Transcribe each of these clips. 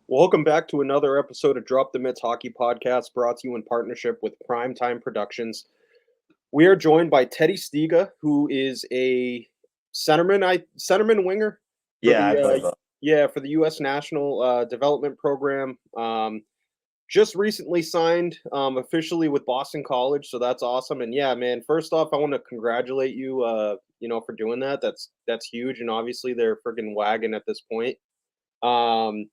Welcome back to another episode of Drop the Mitts Hockey Podcast, brought to you in partnership with Primetime Productions. We are joined by Teddy Stiga, who is a centerman winger for Yeah, I play the both. for the U.S. National Development Program. Just recently signed officially with Boston College, so that's awesome. And yeah, man, first off, I want to congratulate you. For doing that. That's huge, and obviously they're friggin' wagon at this point. Um,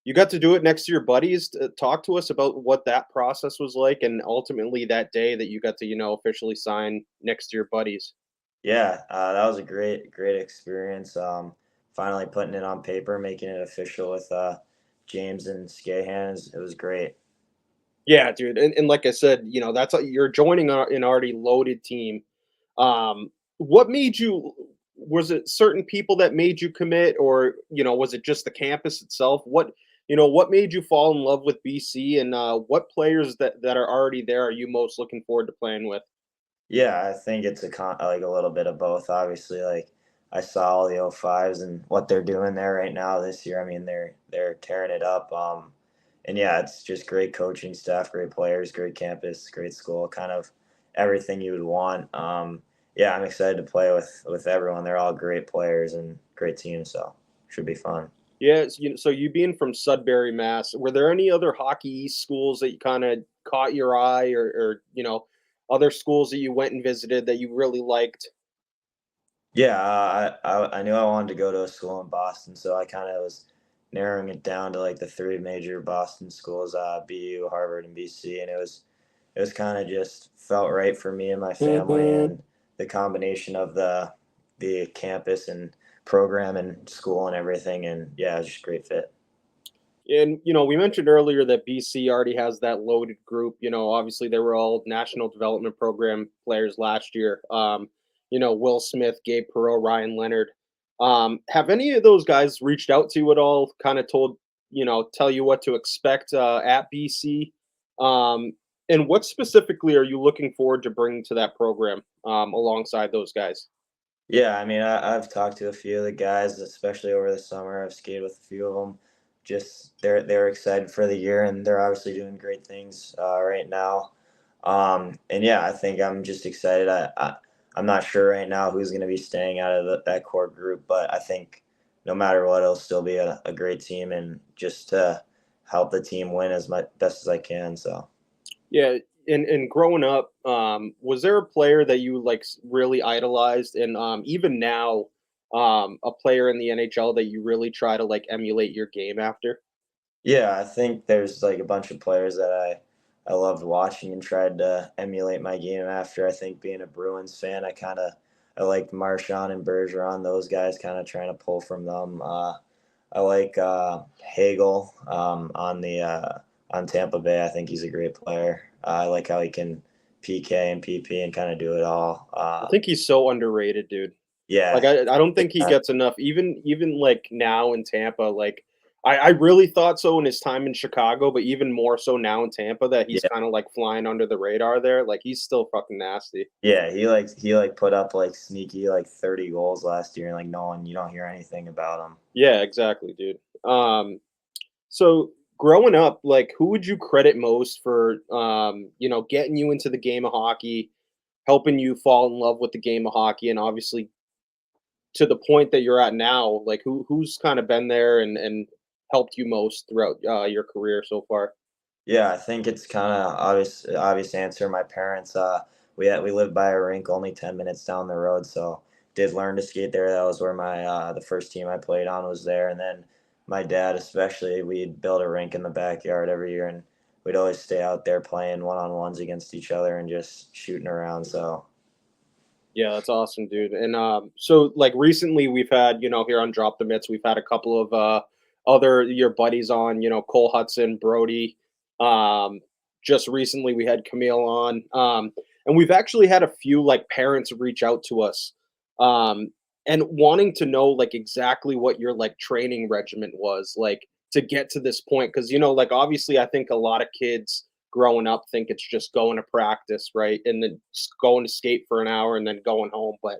you got to do it next to your buddies. Talk to us about what that process was like, and ultimately that day that you got to, officially sign next to your buddies. Yeah, that was a great experience. Finally putting it on paper, making it official with James and Skahan. It was great. Yeah, dude, and like I said, you're joining an already loaded team. What made you? Was it certain people that made you commit, or was it just the campus itself? What made you fall in love with BC, and what players that are already there are you most looking forward to playing with? Yeah, I think it's like a little bit of both. Obviously, like I saw all the O5s and what they're doing there right now this year. I mean, they're tearing it up. And yeah, it's just great coaching staff, great players, great campus, great school, kind of everything you would want. Yeah, I'm excited to play with everyone. They're all great players and great teams, so should be fun. Yes, so you being from Sudbury, Mass, were there any other Hockey East schools that you kind of caught your eye, or other schools that you went and visited that you really liked? Yeah, I knew I wanted to go to a school in Boston, so I kind of was narrowing it down to like the three major Boston schools, BU, Harvard, and BC, and it was kind of just felt right for me and my family, and the combination of the campus and program and school and everything, and yeah, it was just a great fit. And we mentioned earlier that BC already has that loaded group. Obviously they were all National Development Program players last year. Will Smith, Gabe Perreault, Ryan Leonard. Have any of those guys reached out to you at all? Kind of tell you what to expect at BC. Um, and what specifically are you looking forward to bringing to that program alongside those guys? Yeah, I mean, I've talked to a few of the guys, especially over the summer. I've skated with a few of them. Just they're excited for the year, and they're obviously doing great things right now. And yeah, I think I'm just excited. I'm not sure right now who's going to be staying out of that core group, but I think no matter what, it'll still be a great team, and just to help the team win as much best as I can. So. Yeah, and growing up, was there a player that you really idolized, and even now, a player in the NHL that you really try to emulate your game after? Yeah, I think there's like a bunch of players that I loved watching and tried to emulate my game after. I think being a Bruins fan, I liked Marchand and Bergeron, those guys, kind of trying to pull from them. I like Hagel on Tampa Bay. I think he's a great player. I like how he can PK and PP and kind of do it all. I think he's so underrated, dude. Like Yeah, I don't think he gets enough. Even like now in Tampa, I really thought so in his time in Chicago, but even more so now in Tampa that he's yeah. kind of like flying under the radar there. Like he's still fucking nasty. Yeah, he put up like sneaky like 30 goals last year, and like no one, you don't hear anything about him. Yeah, exactly, dude. So growing up, like who would you credit most for getting you into the game of hockey, helping you fall in love with the game of hockey, and obviously to the point that you're at now, like who's kind of been there and helped you most throughout your career so far? Yeah, I think it's kind of obvious answer. My parents, we lived by a rink only 10 minutes down the road, so did learn to skate there. That was where my the first team I played on was there, and then my dad especially, we'd build a rink in the backyard every year, and we'd always stay out there playing one-on-ones against each other and just shooting around. So Yeah, that's awesome, dude. And so like recently we've had, here on Drop the Mitts, we've had a couple of other your buddies on, Cole Hudson, Brody. Just recently we had Camille on. And we've actually had a few like parents reach out to us um and wanting to know like exactly what your like training regimen was like to get to this point. Cause like obviously I think a lot of kids growing up think it's just going to practice, right? And then going to skate for an hour and then going home. But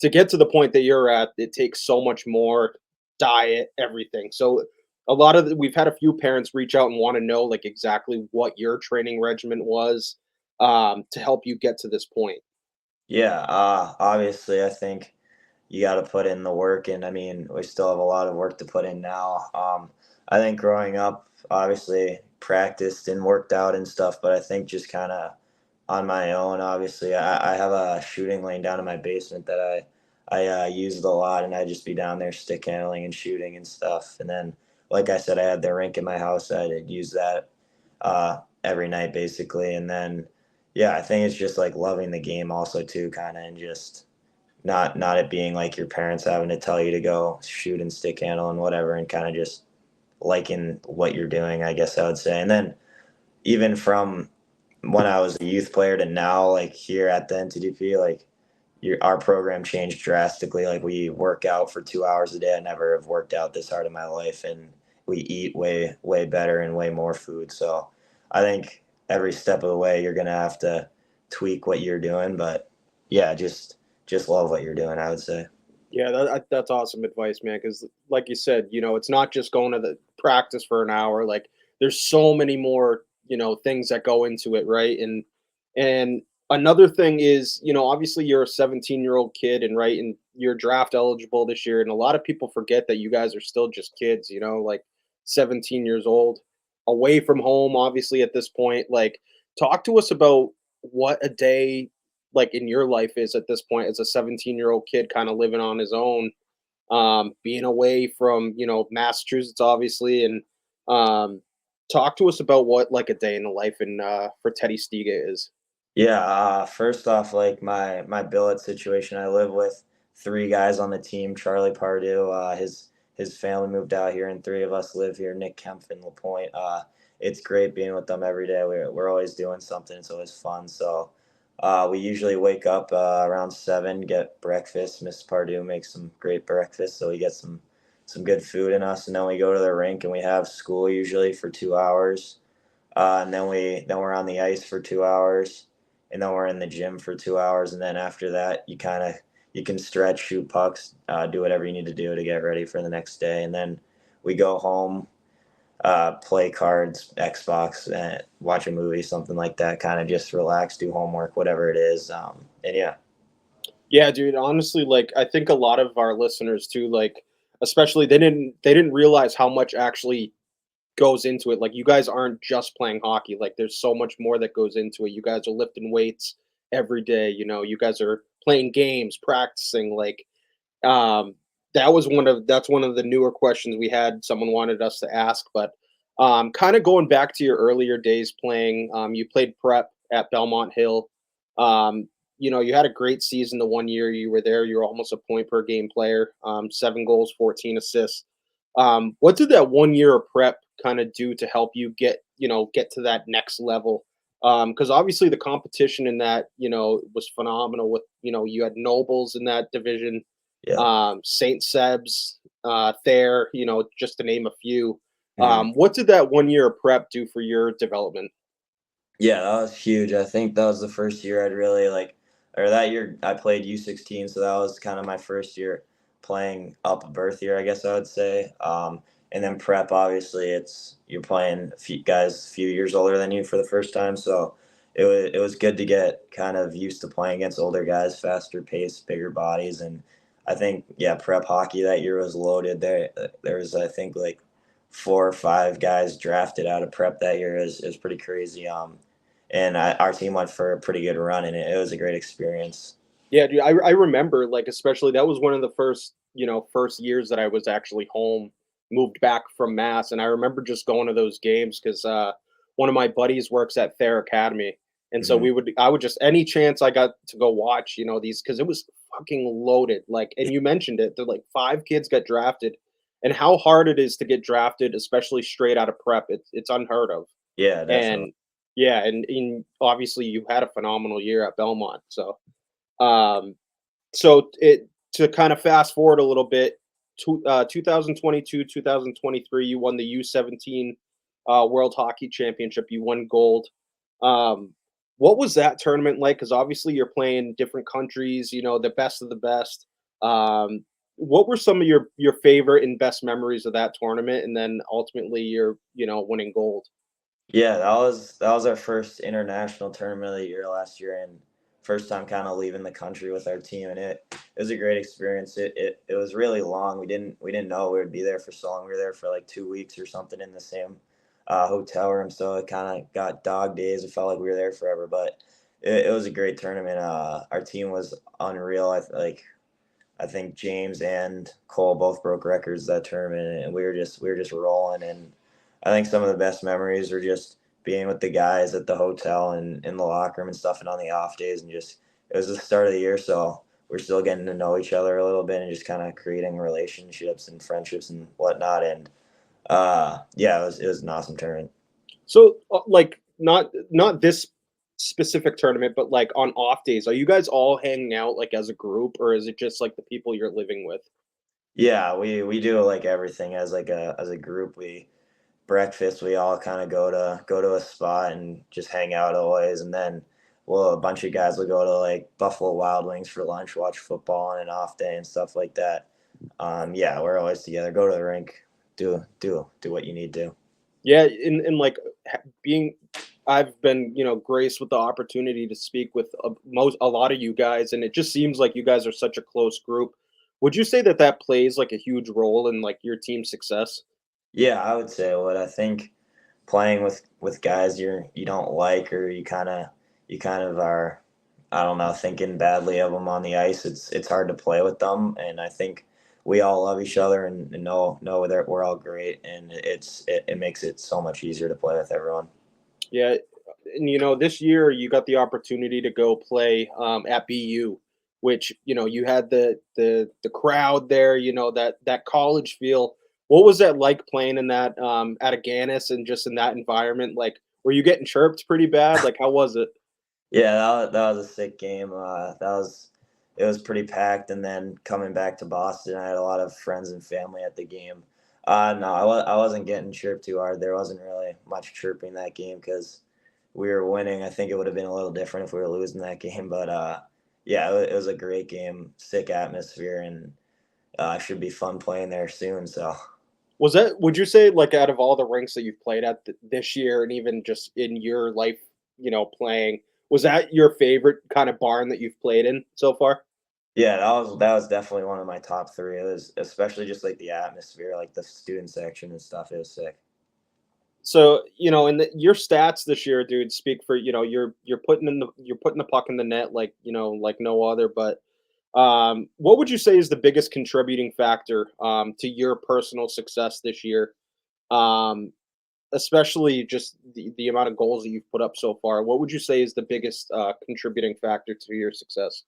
to get to the point that you're at, it takes so much more diet, everything. So, a lot of we've had a few parents reach out and want to know like exactly what your training regimen was to help you get to this point. Yeah, obviously, I think you got to put in the work, and I mean, we still have a lot of work to put in now. I think growing up, obviously, practiced and worked out and stuff, but I think just kind of on my own. Obviously, I have a shooting lane down in my basement that I used a lot, and I'd just be down there stick handling and shooting and stuff. And then, like I said, I had the rink in my house. I'd use that every night basically, and then yeah, I think it's just like loving the game also too, kind of, and just not it being like your parents having to tell you to go shoot and stick handle and whatever, and kind of just liking what you're doing, I guess I would say. And then even from when I was a youth player to now, like here at the NTDP, like our program changed drastically. Like we work out for 2 hours a day. I never have worked out this hard in my life, and we eat way better and way more food. So I think every step of the way you're gonna have to tweak what you're doing, but yeah, just love what you're doing, I would say. Yeah, that's awesome advice, man. Because, like you said, it's not just going to the practice for an hour. Like, there's so many more, things that go into it, right? And another thing is, obviously you're a 17-year-old kid, and right, and you're draft eligible this year. And a lot of people forget that you guys are still just kids, like 17 years old, away from home, obviously at this point. Like, talk to us about what a day like in your life is at this point as a 17-year-old kid kind of living on his own, being away from Massachusetts obviously, and um talk to us about what like a day in the life in for Teddy Stiga is. Yeah, first off, like my billet situation, I live with three guys on the team. Charlie Pardue, his family moved out here, and three of us live here. Nick Kempf and Lapointe. It's great being with them every day. We're always doing something. It's always fun. So, we usually wake up around 7, get breakfast. Miss Pardue makes some great breakfast, so we get some good food in us, and then we go to the rink and we have school usually for 2 hours, and then we're on the ice for 2 hours, and then we're in the gym for 2 hours, and then after that you can stretch, shoot pucks, do whatever you need to do to get ready for the next day, and then we go home, play cards, Xbox, and watch a movie, something like that. Kind of just relax, do homework, whatever it is, and yeah. Yeah, dude, honestly, like I think a lot of our listeners too, like especially they didn't realize how much actually goes into it. Like you guys aren't just playing hockey. Like there's so much more that goes into it. You guys are lifting weights every day, you guys are playing games, practicing. Like um that's one of the newer questions we had someone wanted us to ask, but kind of going back to your earlier days playing, you played prep at Belmont Hill. Um you had a great season the 1 year you were there. You were almost a point per game player, 7 goals, 14 assists. What did that 1 year of prep kind of do to help you get to that next level? Because obviously the competition in that, was phenomenal. With you had Nobles in that division, Yeah. Saint Seb's, Thayer, just to name a few. Mhm. What did that 1 year of prep do for your development? Yeah, that was huge. I think that was the first year I'd really like, or that year I played U16, so that was kind of my first year playing up a birth year, I guess I would say. And then prep, obviously, it's you're playing a few guys a few years older than you for the first time, so it was good to get kind of used to playing against older guys, faster pace, bigger bodies, and I think yeah, prep hockey that year was loaded. There was I think like 4 or 5 guys drafted out of prep that year is pretty crazy. And our team went for a pretty good run, and it was a great experience. Yeah, dude, I remember, like, especially that was one of the first years that I was actually home, moved back from Mass, and I remember just going to those games because one of my buddies works at Thayer Academy, and so Hmm. I would just any chance I got to go watch, these because it was fucking loaded. Like, and you mentioned it, they're like 5 kids got drafted, and how hard it is to get drafted, especially straight out of prep. It's unheard of, Yeah, definitely. and yeah, and obviously you had a phenomenal year at Belmont, so. Um, so it to kind of fast forward a little bit, 2022, 2023, you won the U17 World Hockey Championship. You won gold. Um, what was that tournament like? Because obviously you're playing different countries, the best of the best. what were some of your favorite and best memories of that tournament, and then ultimately your winning gold? Yeah, that was our first international tournament of the year last year, and first time kind of leaving the country with our team, and it was a great experience. It was really long. We didn't know we would be there for so long. We were there for like 2 weeks or something in the same hotel room, so it kind of got dog days. It felt like we were there forever, but it was a great tournament. Our team was unreal. I think James and Cole both broke records that tournament, and we were just rolling. And I think some of the best memories were just being with the guys at the hotel and in the locker room and stuff, and on the off days, and just it was the start of the year, so we're still getting to know each other a little bit and just kind of creating relationships and friendships and whatnot. And yeah, it was an awesome tournament. So, like, not this specific tournament, but like on off days, are you guys all hanging out like as a group, or is it just like the people you're living with? Yeah, we do like everything as a group. We breakfast, we all kind of go to a spot and just hang out always, and then a bunch of guys will go to like Buffalo Wild Wings for lunch, watch football on an off day and stuff like that. Yeah, we're always together. Go to the rink, do what you need to. Yeah, in like being, I've been graced with the opportunity to speak with a lot of you guys, and it just seems like you guys are such a close group. Would you say that that plays like a huge role in like your team's success? Yeah, I would say what I think playing with guys you don't like, or you kind of are, I don't know, thinking badly of them on the ice. It's hard to play with them, and I think we all love each other and know that we're all great, and it makes it so much easier to play with everyone. Yeah, and this year you got the opportunity to go play at BU, which you had the crowd there, that college feel. What was that like playing in that at Aganis and just in that environment? Like, were you getting chirped pretty bad? Like, how was it? Yeah, that was a sick game. It was pretty packed, and then coming back to Boston, I had a lot of friends and family at the game. No, I wasn't getting chirped too hard. There wasn't really much chirping that game because we were winning. I think it would have been a little different if we were losing that game, but yeah, it was a great game, sick atmosphere, and should be fun playing there soon. So. Was that? Would you say like out of all the rinks that you've played at this year, and even just in your life, playing, was that your favorite kind of barn that you've played in so far? Yeah, that was definitely one of my top three. It was especially just like the atmosphere, like the student section and stuff. It was sick. So, and your stats this year, dude, speak for, you're putting the puck in the net like, like no other, but what would you say is the biggest contributing factor to your personal success this year? Um Especially just the amount of goals that you've put up so far. What would you say is the biggest contributing factor to your success?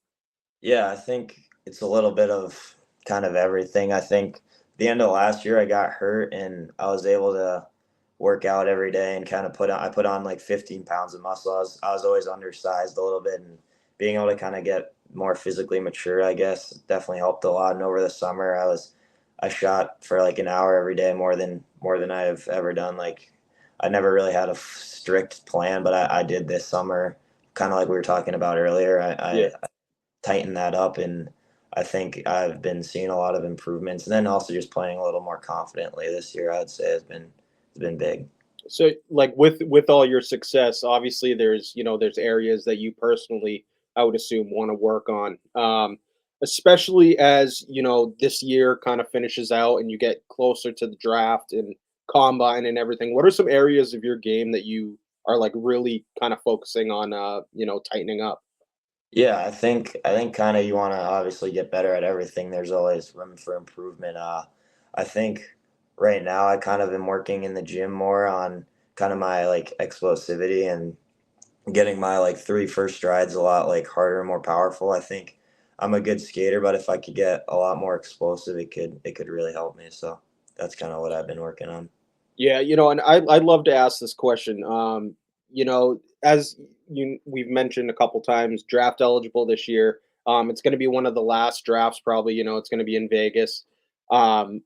Yeah, I think it's a little bit of kind of everything. I think the end of last year I got hurt and I was able to work out every day and kind of I put on like 15 pounds of muscle. I was always undersized a little bit, and being able to kind of get more physically mature, I guess, definitely helped a lot. And over the summer I shot for like an hour every day, more than I have ever done. Like I never really had a strict plan, but I did this summer, kind of like we were talking about earlier. Yeah. I tighten that up, and I think I've been seeing a lot of improvements. And then also just playing a little more confidently this year, I'd say has been big. So like with all your success, obviously there's areas that you personally, I would assume, want to work on. Especially as, this year kind of finishes out and you get closer to the draft and combine and everything. What are some areas of your game that you are like really kind of focusing on tightening up? Yeah, I think kind of you want to obviously get better at everything. There's always room for improvement. I think right now I kind of am working in the gym more on kind of my like explosivity and getting my like three first strides a lot like harder and more powerful. I think I'm a good skater, but if I could get a lot more explosive, it could really help me. So that's kind of what I've been working on. Yeah, and I'd love to ask this question. As we've mentioned a couple times, draft eligible this year. It's going to be one of the last drafts, probably. It's going to be in Vegas. Um,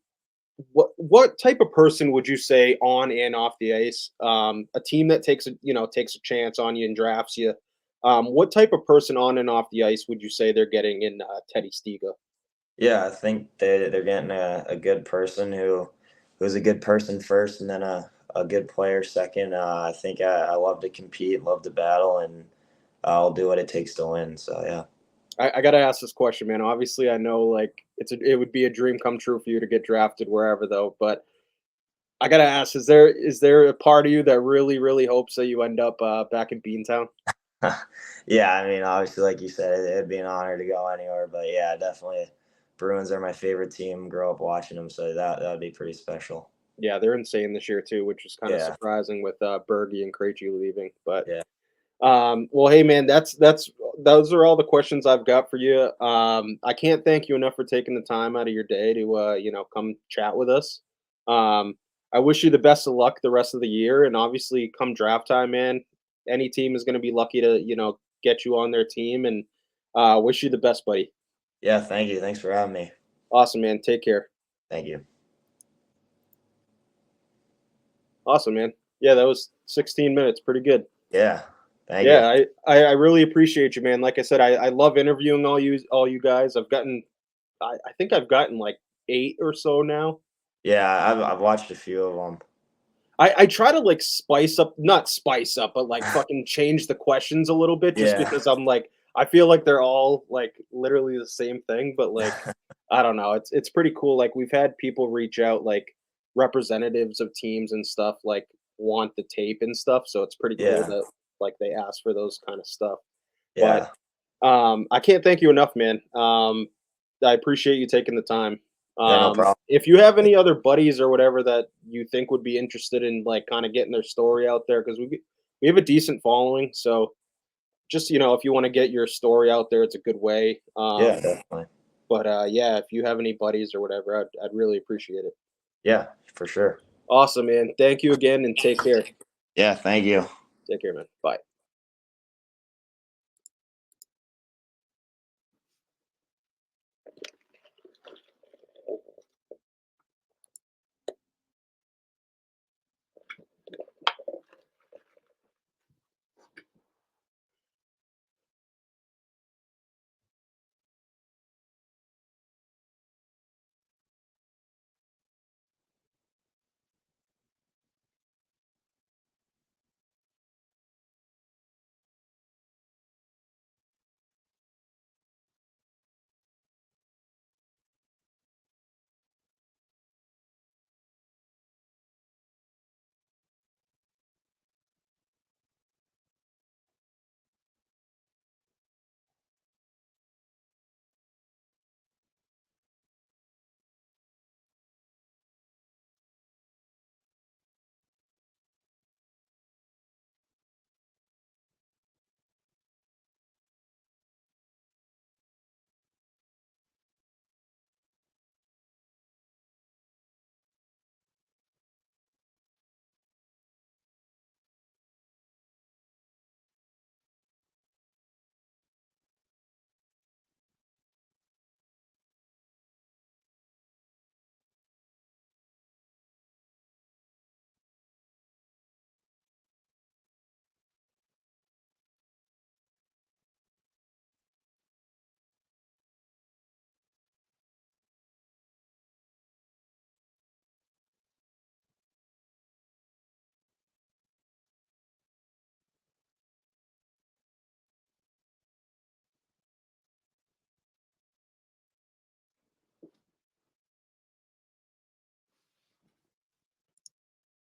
what type of person would you say on and off the ice? A team that takes a chance on you and drafts you. What type of person on and off the ice would you say they're getting in Teddy Stiga? Yeah, I think they're getting a good person who's a good person first, and then a good player second. I think I love to compete, love to battle, and I'll do what it takes to win. So yeah. I gotta ask this question, man. Obviously, I know like it would be a dream come true for you to get drafted wherever, though. But I gotta ask: is there a part of you that really hopes that you end up back in Beantown? Yeah, I mean, obviously, like you said, it'd be an honor to go anywhere. But yeah, definitely, Bruins are my favorite team. Grew up watching them, so that would be pretty special. Yeah, they're insane this year too, which is kind of Yeah, surprising with Bergie and Krejci leaving. But yeah, well, hey man, that's those are all the questions I've got for you. I can't thank you enough for taking the time out of your day to come chat with us. Um, I wish you the best of luck the rest of the year, and obviously, come draft time, man, any team is going to be lucky to get you on their team, and wish you the best, buddy. yeah. Thank you. Thanks for having me. Awesome, man. Take care. Thank you. Awesome, man. Yeah, that was 16 minutes. Pretty good. Yeah, thank you. Yeah, I really appreciate you, man. Like I said, I love interviewing all you guys. I think I've gotten like 8 or so now. Yeah, I've watched a few of them. I try to like spice up, not spice up, but like fucking change the questions a little bit just Yeah, because I'm like I feel like they're all like literally the same thing, but like I don't know. It's pretty cool. Like we've had people reach out like representatives of teams and stuff like want the tape and stuff, so it's pretty cool yeah, that like they ask for those kind of stuff. But yeah. I can't thank you enough, man. I appreciate you taking the time. Yeah, no problem. If you have any other buddies or whatever that you think would be interested in like kind of getting their story out there, because we have a decent following, so just if you want to get your story out there, it's a good way. Yeah, definitely. But yeah, if you have any buddies or whatever, I'd really appreciate it. Yeah, for sure. Awesome, man. Thank you again, and take care. Yeah, thank you. Take care, man. Bye.